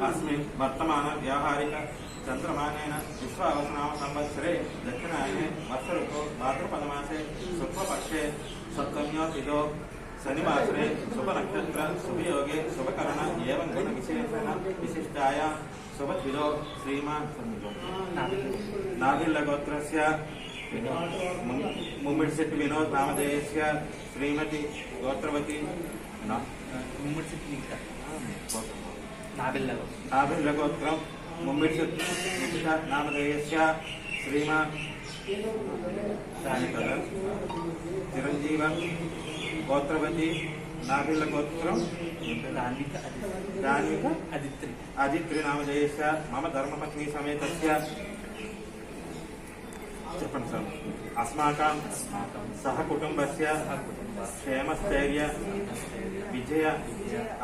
अस्मिन् वर्तमान व्यावहारिक चंद्रमानेन विश्वावसनाम संवत्सरे दक्षिणायने वर्ष ऋतौ भाद्रपदमासे शुक्लपक्षे सप्तम्योतिथौ शनिवासरे शुभ नक्षत्र शुभयोगे शुभकरण एवं गुण विशेषण विशिष्टायां शुभद्विदौ श्रीमान् नाभिल्लगोत्रस्य मुम्मिडिशेट्टि विनोद नामधेयस्य श्रीमती गोत्रवती नाभिल्लगोत्रं मुम्मिडिशेट्टि नामधेयस्य श्रीमान् चिरंजीव गोत्रवती नाभिल्लगोत्रं आदित्रि नामधेयस्य मम धर्मपत्नी समेतस्य చెప్పండి సార్ अस्माकं सह कुटुंबस्य क्षेमस्थैर्य विजय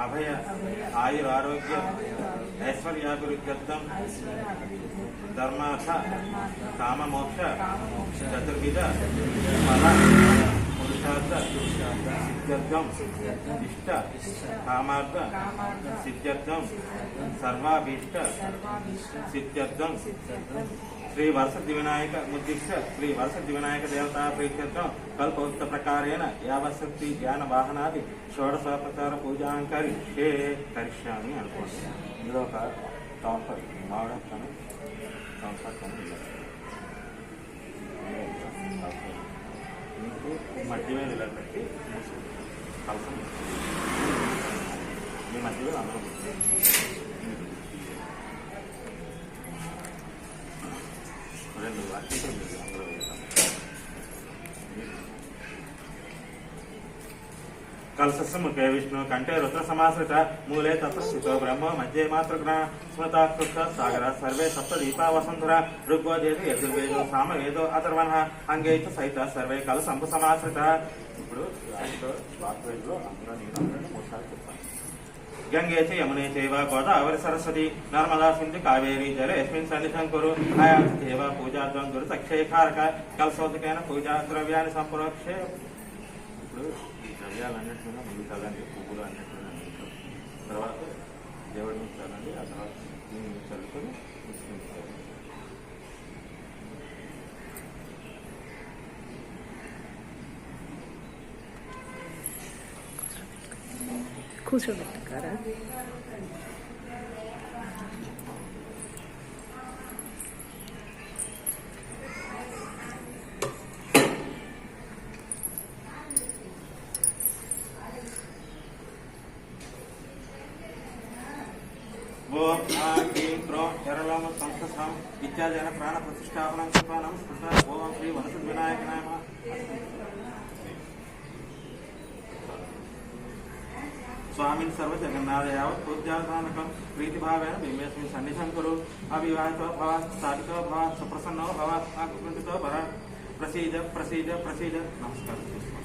अभय आयुरारोग्य ऐश्वर्याभिवृद्ध्यर्थं धर्मार्थ काममोक्ष चतुर्विध फल पुरुषार्थ सिद्ध्यर्थं इष्ट कामार्थ सिद्ध्यर्थं सर्वाभीष्ट सिद्ध्यर्थं श्री वरसिद्धि विनायक मुद्दिश्य श्री वरसिद्धि विनायक देवता प्रीत्यर्थं कल्पोक्त प्रकारेण यावशक्ति ज्ञान वाहनादि षोडशोपचार पूजांकरी करिष्यामि अनुकोंడి ఇందులో ఒక టాపర్ మాడతాను మీకు మధ్య మీద ఇలా పెట్టి కలసం మీ మధ్యలో అందరూ రెండు వాక్యం అందరూ कलशस्य मुखे विष्णु कंठे रुद्र समाश्रित मूले तत्र स्थितो ब्रह्म मध्ये मातृग्रह स्मृताकृत सागर सर्वे सप्तदीपा वसुंधरा ऋग्वेदो यजुर्वेदो सामवेदो अथर्वणः अंगे च सहित सर्वे कलशंभु समाश्रित ఇప్పుడు వాక్వేదలో అందరూ నేను మూడుసార్లు చెప్పాను गंगे च यमुने चैव गोदावरी सरस्वती नर्मदा सिंधु कावेरी जलेऽस्मिन् सन्निधिं कुरु आयातिदेव पूजाद्वं दुरितक्षयकारक कलशोदकेन पूजा द्रव्याणि संप्रोक्ष्य ఇప్పుడు ఈ ద్రవ్యాలన్నింటిలో ముందు చల్లండి పువ్వులు అన్నింటిలో తర్వాత దేవుడిని చల్లండి ఆ తర్వాత చల్లుకొని కూర్చోబెట్టుకారా ओम ह्रीं क्रों चरलोम संस्थां इत्यादि प्राण प्रतिष्ठापनं कृत्वानं स्मृता ओम श्री वरसिद्धि विनायकाय नमः स्वामिन् सर्व जगन्नाथ यावत् पूज्यात्मकं प्रीतिभावेन बिम्बेऽस्मिन् सन्निधिं कुरु अविवाहितो भव स्थापितो भव सुप्रसन्नो भव आकुण्ठितो भव प्रसीद प्रसीद प्रसीद नमस्कार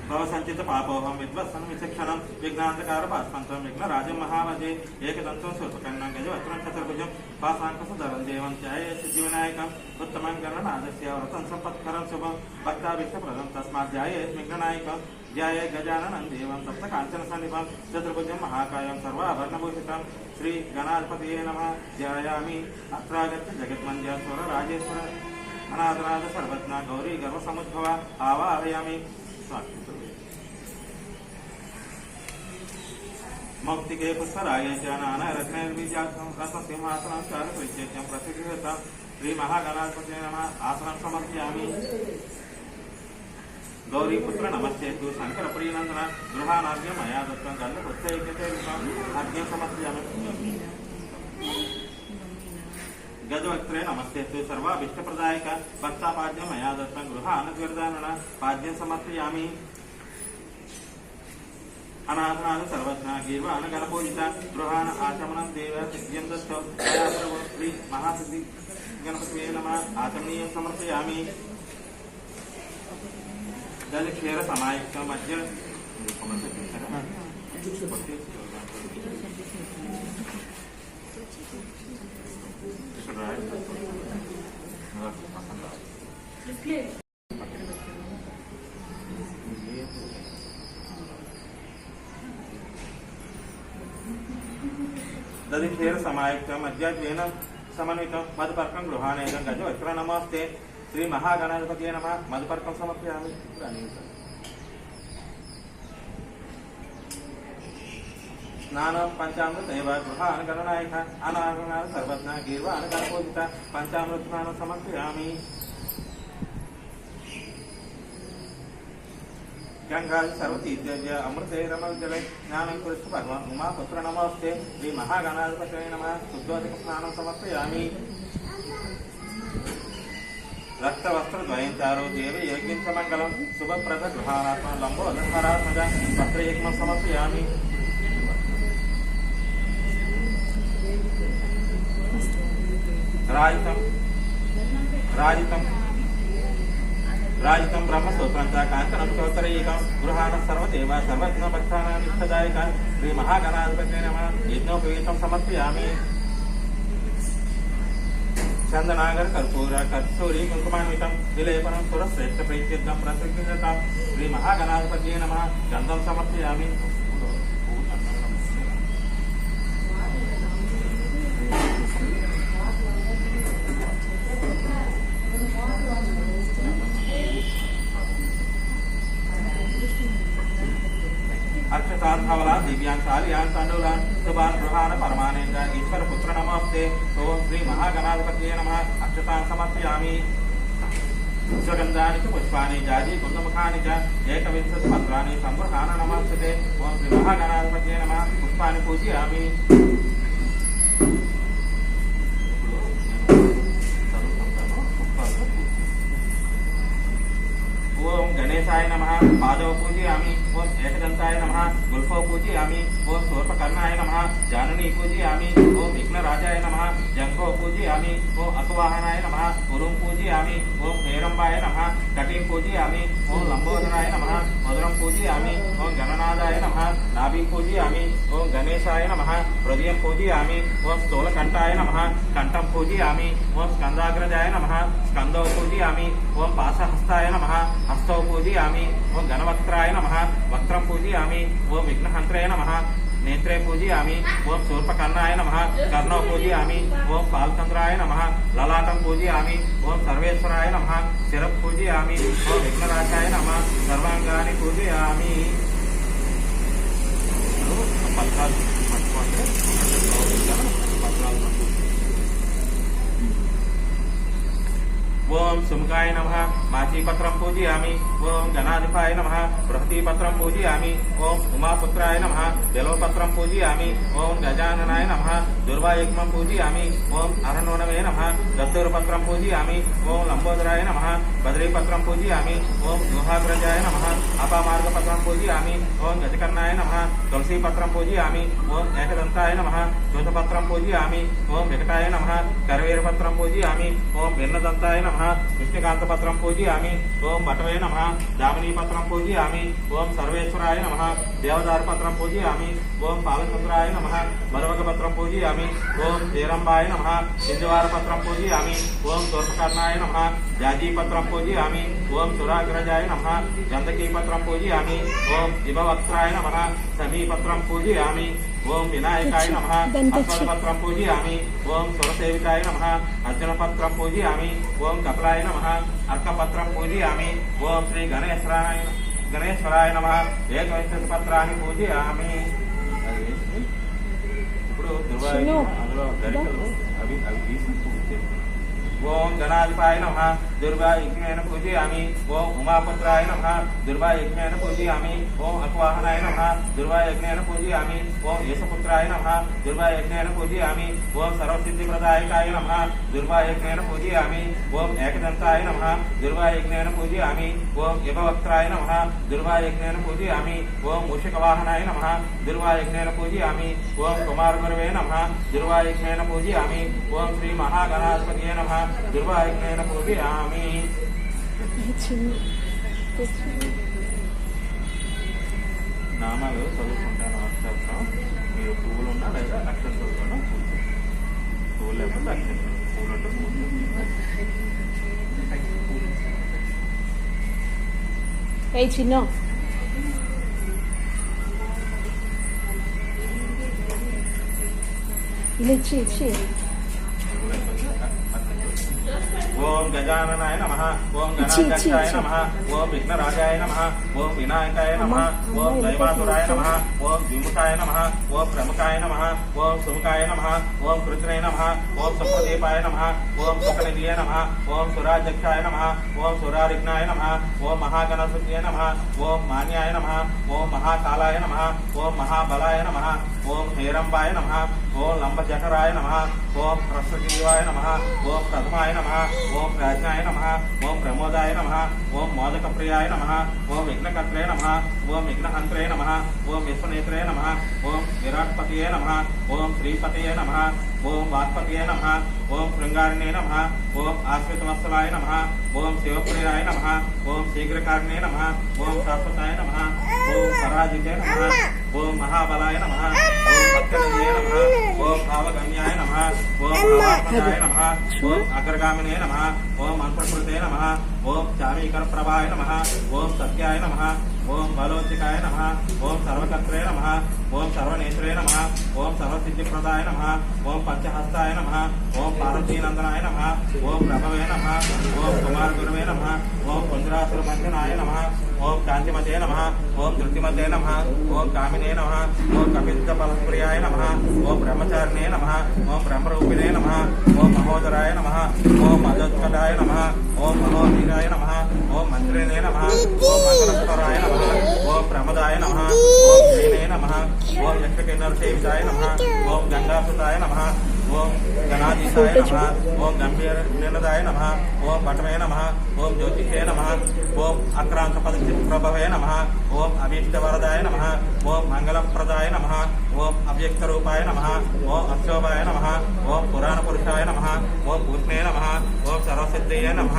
भव संचित पापोहम विद्वत्सं विचक्षणं विघ्नांधकार पास्पंतं विघ्नराजं महावजे एकदन्तं सूर्पकर्णं गजवक्त्रं चतुर्भुजं पाशाङ्कुशधरं देवं ध्याये सिद्धिविनायकम् उत्तमं गणनाथस्य व्रतं सम्पत्करं शुभं भक्ताभीष्टप्रदं तस्मात् ध्यायेत् विघ्ननायकं ध्याये गजाननं देवं सप्तकाञ्चनसन्निभं चतुर्भुजं महाकायं सर्वाभरणभूषितं श्री गणाधिपतये नमः ध्यायामि अत्रागत्य जगन्मन्दिरेश्वर राजेश्वर अनाथनाथ सर्वज्ञ गौरी गर्भसमुद्भव आवाहयामि मौक्ति के पुष्परागे नाना रत्नैर्बीजाक्षं रत्नसिंहासनं चारुपरिचेत्यं प्रतिगृहीतं श्री महागणाधिपतये नमः आसनं समर्पयामि गौरीपुत्र नमस्तेतु शंकर प्रियनंदन गृहानाद्य मया दत्तं गन्धपुत्रैक्यते आज्ञं समर्पयामि गजवक्त्रे नमस्तेतु सर्वाभीष्टप्रदायक भक्तापाद्यं मया दत्तं गृहानद्विर्दानन पाद्यं समर्पयामि अनाथनाथ सर्वज्ञ गीर्वाण गणपूजित गृहान आचमनं देव सिद्धिं दत्तो मया प्रभो श्री महासिद्धि गणपतये नमः आचमनीयं समर्पयामि जल क्षीर समायुक्त मध्य दधिक्षीर समायुक्तं मध्याज्वेन समन्वितं मधुपर्कं गृहाणेदं गजवक्त्र नमस्ते श्री महागणाधिपतये नमः मधुपर्कं समर्पयामि स्नानं पंचामृत गृहान गणनायक अनागणा सर्वज्ञ गीर्वाण गणपूजित पंचामृत स्नानं समर्पयामि गंगा सर्वतीर्थ अमृते रमजले ज्ञानं कृष्ण भगवान् उमापुत्र नमस्ते श्री महागणाधिपतये नमः शुद्धोदक स्नानं समर्पयामि रक्त वस्त्र द्वयं चारो देव यज्ञं च मंगलं शुभप्रद गृहाणात्मा लंबोदरहरात्मज वस्त्रयज्ञं समर्पयामि राजितं ब्रह्मसूत्रं च काञ्चनं चोत्तरैकं गृहाणः सर्वदेव सर्वज्ञभक्तानां इष्टदायकं श्री महागणाधिपतये नमः यज्ञोपवीतं समर्पयामि चंदनागर कर्पूर कस्तूरी कुंकुमान्वितं विलेपनं सुरश्रेष्ठ प्रीत्यर्थं प्रसृतं श्री महागणाधिपतये नमः गन्धं समर्पयामि अक्षताधवला दिव्यां शालियां तण्डुलां शुभान् गृहान् परमानेन्द्र ईश्वर पुत्र नमस्ते ओम श्री महागणाधिपतये नमः अक्षतां समर्पयामि सुगन्धानि च पुष्पाणि जाजी कुन्दमुखानि च एकविंशति पत्राणि संगृहान् नमस्ते ओम श्री महागणाधिपतये नमः पुष्पाणि पूजयामि ओम गणेशाय नमः पादौ पूजयामि ओम एकदन्ताय नमः गुल्फौ पूजयामि ओम शूर्पकर्णाय नमः जाननी पूजयामि ओम विघ्नराजाय नमः जंघौ पूजयामि ओम अकवाहनाय नमः गुरुं पूजयामि ओम हेरंबाय नमः कटिं पूजयामि ओम लंबोदराय नमः मधुरं पूजयामि ओम गणनादाय नमः नाभिं पूजयामि ओम गणेशाय नमः हृदयं पूजयामि ओम स्थूलकण्ठाय नमः कण्ठं पूजयामि ओम स्कन्दाग्रजाय नमः स्कन्दौ पूजयामि ओम पाशहस्ताय नमः हस्तौ पूजयामि ओम गणवक्त्राय नमः वक्त्रं पूजयामि ओम विघ्नहन्त्राय नमः नेत्रे पूजयामि ओम शूर्पकर्णाय नमः कर्णौ पूजयामि ओम पालचंद्राय नमः ललाटं पूजयामि ओम सर्वेश्वराय नमः शिरः पूजयामि ओम विघ्नराजाय नमः सर्वांगानि पूजयामि ओम सुमुखाय नमः माचीपत्रं पूजयामि ओम गणाधिपाय नमः बृहतीपत्रं पूजयामि ओम उमापुत्राय नमः बेलवपत्रं पूजयामि ओम गजाननाय नमः दुर्वायुग्मं पूजयामि ओम अरण्वनवे नमः दत्तूरपत्रं पूजयामि ओम लंबोदराय नमः बद्रीपत्रं पूजयामि ओम गुहाग्रजाय नमः अपामार्गपत्रं पूजयामि ओम गजकर्णाय नमः तुलसीपत्रं पूजयामि ओम एकदन्ताय नमः दूतपत्रं पूजयामि ओम विकटाय नमः करवीरपत्रं पूजयामि ओम भिन्नदन्ताय नमः विष्णुकान्तपत्रं पूजयामि ओम भटवे नमः दामिनीपत्रं पूजयामि ओम सर्वेश्वराय नमः देवदारपत्रं पूजयामि ओम पालचंद्राय नमः बलवगपत्रं पूजयामि ओम हेरंबाय नमः सिंधुवारपत्रं पूजयामि ओम शूर्पकर्णाय नमः जाजीपत्रं पूजयामि ओम सुराग्रजाय नमः गंधकीपत्रं पूजयामि ओम दिववक्त्राय नमः समीपत्रं पूजयामि ओम विनायकाय नमः अश्वत्थपत्रं पूजयामि ओम सुरसेविताय नमः अर्जुनपत्रं पूजयामि ओम कपिलाय नमः अर्कपत्रं पूजयामि ओम श्री गणेश्वराय नमः एकविंशति पत्राणि पूजयामि ఇప్పుడు దుర్వాయువు అందులో గరికలు అవి తీసి ओम गणाधिपाय नमः दुर्वायुग्मेन पूजयामि ओम उमापुत्राय नमः दुर्वायुग्मेन पूजयामि ओम अकवाहनाय नमः दुर्वायुग्मेन पूजयामि ओम यशपुत्राय नमः दुर्वायुग्मेन पूजयामि ओम सर्वसिद्धिप्रदायकाय नमः दुर्वायुग्मेन पूजयामि ओम एकदन्ताय नमः दुर्वायुग्मेन पूजयामि ओम यभवक्त्राय नमः दुर्वायुग्मेन पूजयामि ओम मूषिकवाहनाय नमः दुर्वायुग्मेन पूजयामि ओम कुमारगुरवे नमः दुर्वायुग्मेन पूजयामि ओम श्री महागणाधिपतये नमः दुर्वायुग्मेन पूजयामि నామాలు చదువుకుంటాను వాట్సాప్లో మీరు పువ్వులు ఉన్నా లేదా అక్షంతలున్నా పువ్వులు లేకపోతే అక్షంతలు పువ్వులు అంటే పువ్వులు చిన్న ఇలా ఇచ్చి ఓం గజాననాయ నమః ఓం గణాధ్యక్షాయ నమః ఓం విఘ్నరాజాయ నమః ఓం వినాయకాయ నమః ఓం దైవాసురాయ నమః ఓం విముఖాయ నమః ఓం ప్రముఖాయ నమః ఓం సుముఖాయ నమః ఓం కృష్ణాయ నమః ఓం సుప్రదీపాయ నమః ఓం సుఖనిధియే నమః ఓం సురాధ్యక్షాయ నమః ఓం సురారిఘ్నాయ నమః ఓం మహాగణపతియే నమః ఓం మాన్యాయ నమః ఓం మహాకాలాయ నమః ఓం మహాబలాయ నమః ఓం హేరంబాయ నమః ఓం లంబజఠరాయ నమః ఓం ప్రసజీవాయ నమః ఓం ప్రథమాయ నమః ఓం ప్రాజ్ఞాయ నమః ఓం ప్రమోదాయ నమః ఓం మోదకప్రియాయ నమః ఓం విఘ్నకర్త్రే నమః ఓం విఘ్నహంత్రే నమః ఓం విశ్వనేత్రే నమః ఓం విరాట్పతియే నమః ఓం శ్రీపతియే నమః ఓం వాక్పతియే నమః ఓం శృంగారిణే నమః ఓం ఆశ్రితవత్సలాయ నమః ఓం శివప్రియాయ నమః ఓం శీఘ్రకారిణే నమః ఓం శాశ్వతాయ నమః ఓం పరాజితే నమః ఓం మహాబలాయ నమః ఓం భక్తనిధే నమః ఓం భావగమ్యాయ నమః ఓం భావాత్మకాయ నమః ఓం అగ్రగామినే నమః ఓం అంతఃకృతే నమః ఓం చామీకరప్రభాయ నమః ఓం సత్యాయ నమః ఓం బలోచికాయ నమః ఓం సర్వకర్త్రే నమః ఓం సర్వనేత్రే నమః ఓం సర్వసిద్ధిప్రదాయ నమః ఓం పంచహస్తాయ నమః ఓం పార్వతీనందనాయ నమః ఓం ప్రభవే నమః ఓం కుమారగురువే నమః ఓం కుంజరాసురమంజనాయ నమః ఓం కాంతిమతే నమః ఓం ధృతిమతే నమః ఓం కామినే నమః ఓం కపిత్తఫలప్రియాయ నమః ఓం బ్రహ్మచారిణే నమః ఓం బ్రహ్మరూపిణే నమః ఓం మహోదరాయ నమః ఓం మదోత్కటాయ నమః ఓం మహోధీరాయ నమః ఓం మంత్రిణే నమః ఓం మంగళస్వరాయ నమః ఓం ప్రమదాయ నమః ఓం జైనే నమః ఓం యక్షకిన్నరసేవితాయ నమః ఓం గంగాసుతాయ నమః ఓం గణాధీశాయ నమః ఓం గంభీరనినదాయ నమః ఓం పటమే నమః ఓం జ్యోతిషే నమః ఓం అక్రాంత ప్రభవే నమః ఓం అభీష్టవరదాయ నమః ఓం మంగళప్రదాయ నమః ఓం అవ్యక్తరూపాయ నమః ఓం అక్షోభాయ నమః ఓం పురాణపురుషాయ నమః ఓం పూష్ణే నమః ఓం సర్వసిద్ధయే నమః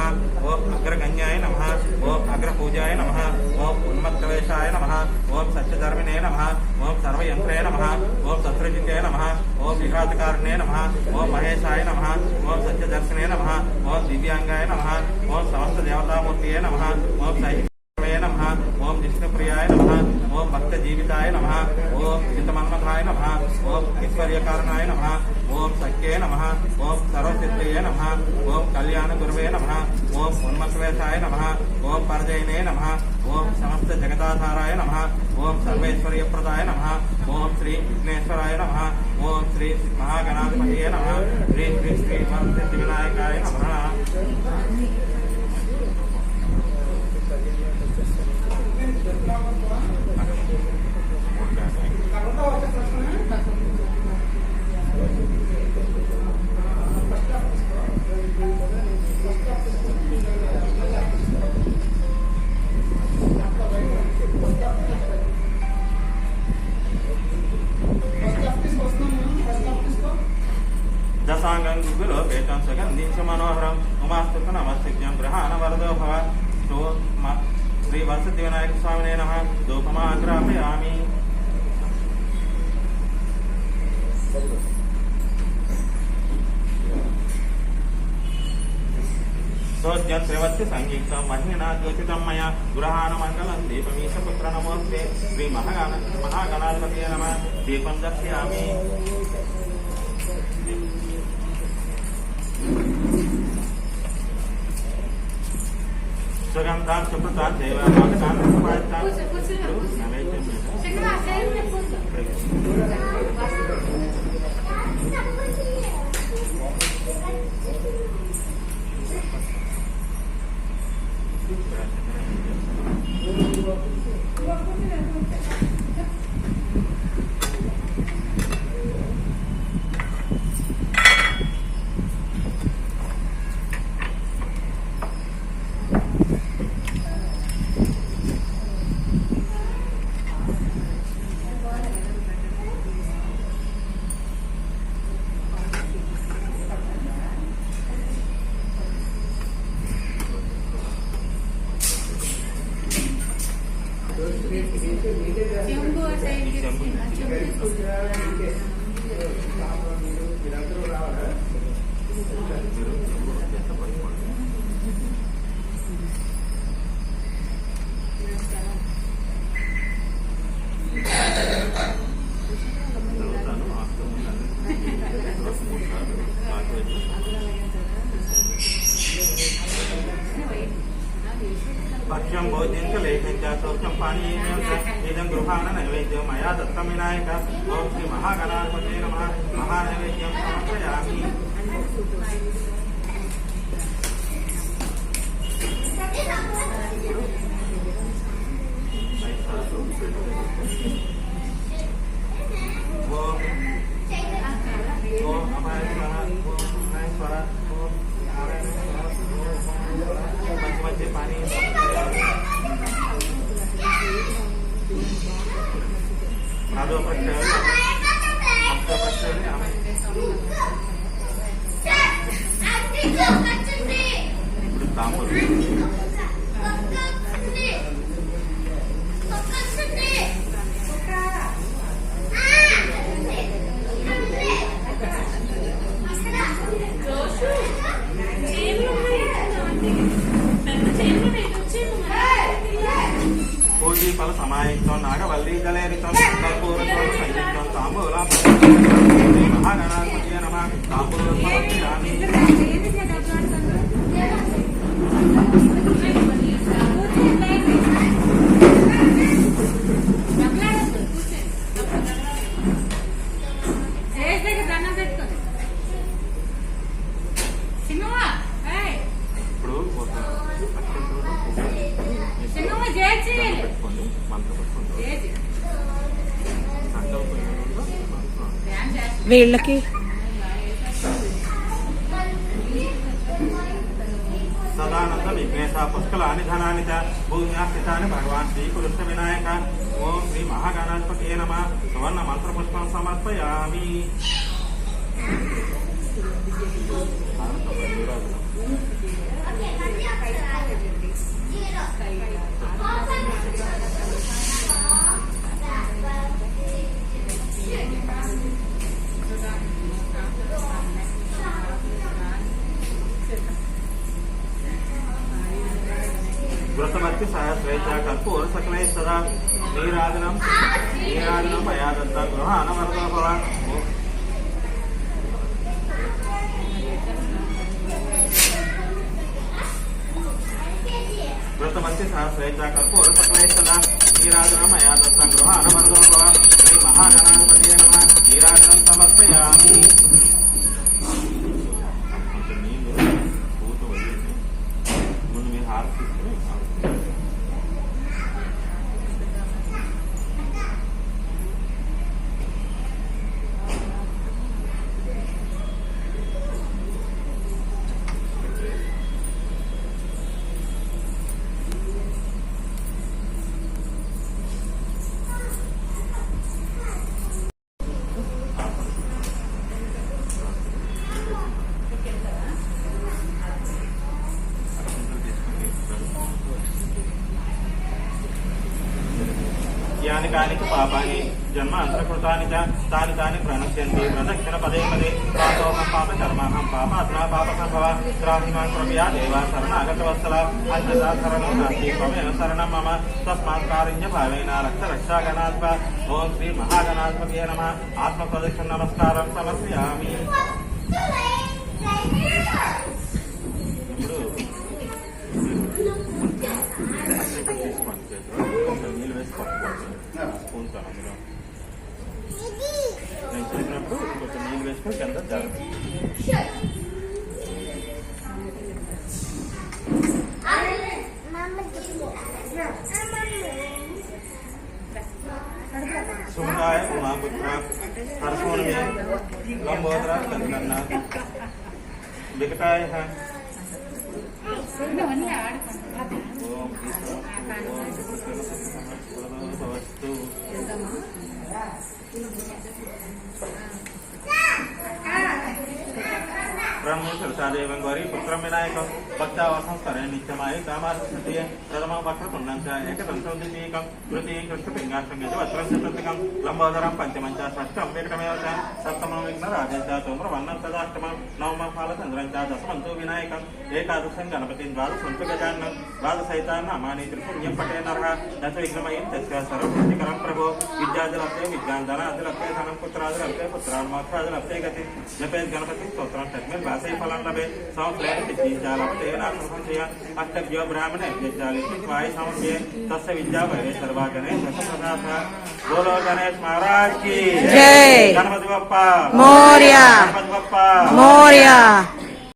ఓం అగ్రగణ్యాయ నమః ఓం అగ్రపూజాయ నమః ఓం ఉన్మత్తవేషాయ నమః ఓం సత్యధర్మినే నమః ఓం సర్వయంత్రే నమః ఓం శత్రుజితే నమః ఓం విఘాతకారిణే నమః ఓం మహేశాయ నమః ఓం సత్యదర్శనే నమః ఓం దివ్యాంగాయ నమః ఓం సమస్త దేవతామూర్తియే నమః ఓం సైహిమే నమః ఓం విష్ణుప్రియాయ నమః ఓం భక్త జీవితాయ నమః ఓం హితమన్మథాయ నమః ఓం ఐశ్వర్యకారణాయ నమః ఓం సఖ్యే నమః ఓం సర్వసిద్ధయే నమః ఓం కళ్యాణ గురువే నమః ఓం ఉన్మత్వేశాయ నమః ఓం పరజయనే నమః ఓం సమస్త జగదాధారాయ నమః ఓం సర్వేశ్వర్యప్రదాయ నమః ఓం శ్రీ విఘ్నేశ్వరాయ నమః ఓం శ్రీ మహాగణాధిపతియే నమః శ్రీ శ్రీ శ్రీ సిద్ధి వినాయకాయ నమః. దశాంగం గురులోకేతం సుగంధిం మనోహరం ఉమాస్తుత నమస్తిజ్ఞం గృహాణ వరదో భవ శ్రీ వరసిద్ధి వినాయక స్వామినే నమః ధూపమాగ్రాపయామి. సోజ్యం త్రివత్తి సంగీతం మహిళా జ్యోతితం మయా గృహాణ మంగళం దీపమీశపుత్ర నమోస్తే శ్రీ మహాగణాధిపతి నమః దీపం దర్శయామి. సుగంధాన్ సుకృతాన్ దేవాన్ నైవేద్యం अर्घ्यं भोज्यं च लेख्यं च शौचं पानीयं च इदं गृहाण नैवेद्यं मया दत्तं विनायक ॐ श्री महागणाधिपतये नमः महानैवेद्यं समर्पयामि फल समायुक्तं नागवल्ली जलेरितं कर्पूरं संयुक्तं ताम्बूलं महागणाधिपतये नमः ताम्बूलं समर्पयामि వీళ్ళకి सदानंद विघ्नेश पुष्कलानि धनानि च भूम्याः स्थितानि भगवान् श्रीकृष्ण विनायक ओम श्री महागणाधिपतये नमः सुवर्ण मंत्रपुष्पं समर्पयामि व्रतमर्ति सहस्रैः कर्पूर सकलैः सदा नीराजनं मया दत्तं गृहाण वरदो भव व्रतमर्ति सहस्रैः कर्पूर सकलैः सदा नीराजनं मया दत्तं गृहाण वरदो भव श्री महागणाधिपतये नमः नीराजनं समर्पयामि यानि कानि च पापानि जन्म अंतरकृतानि च तानि तानि प्रणश्यन्ति प्रदक्षिण पदे पदे पापोऽहं पापकर्माहं पापात्मा पापसम्भवा त्राहिमां कृपया देवा शरणागतवत्सला अन्यथा शरणं नास्ति त्वमेव शरणं मम तस्मात् कारुण्य भावेन रक्ष रक्षागणाधिप ओम श्री महागणाधिपतये नमः आत्मप्रदक्षिण नमस्कारं समर्पयामि నీళ్ళు వేసి పట్టుకోవచ్చు స్పూన్తో అందులో నేను చెప్పినప్పుడు కొంచెం నీళ్ళు వేసుకొని కింద జాగ్రత్త सुमराय उमापुत्र हर्षोन्मे लंबोदरा चंद्रन्ना विकटाय है भवस्तु ब्रह्मचर्चादेवं गौरी पुत्रं विनायकं भक्तावसं स्तरे नित्यमाय कामार्थसिद्धिये प्रथमं वक्रतुण्डं च एकदन्तं द्वितीयकं तृतीयं कृष्णपिङ्गाष्टं यजवत्रं चतुर्थकं लम्बोदरं पञ्चमं च षष्ठं विकटमेव च सप्तमं विघ्नराज ధూమ్రవర్ణం తదాష్టమం నవమ ఫాలచంద్రం చ దశమంతు వినాయకం ఏకాదశం గణపతిం ద్వాదశంతు గజాన్నం ద్వాదశైతాన్ అమాని త్రిపుణ్యం పటే నరః దశ విఘ్నమయం తస్య సర్వసిద్ధికరం ప్రభో విద్యాదిలప్తే విద్యాంధనాదిలప్తే ధనం పుత్రాదిలప్తే పుత్రాన్మోక్షాదిలప్తే గతి జపేత్ గణపతి స్తోత్రం తస్మిన్ వాసే ఫలం లభే సంవత్సరేణ సిద్ధించాలప్తే నాశం సంశయ అష్టభ్యో బ్రాహ్మణే యజ్ఞాలి వాయి సమర్పే తస్య విద్యా భవే సర్వాగణే దశప్రదాస బోలో గణేష్ మహారాజ్ की जय गणपति बप्पा मोरया गणपति बप्पा मोरया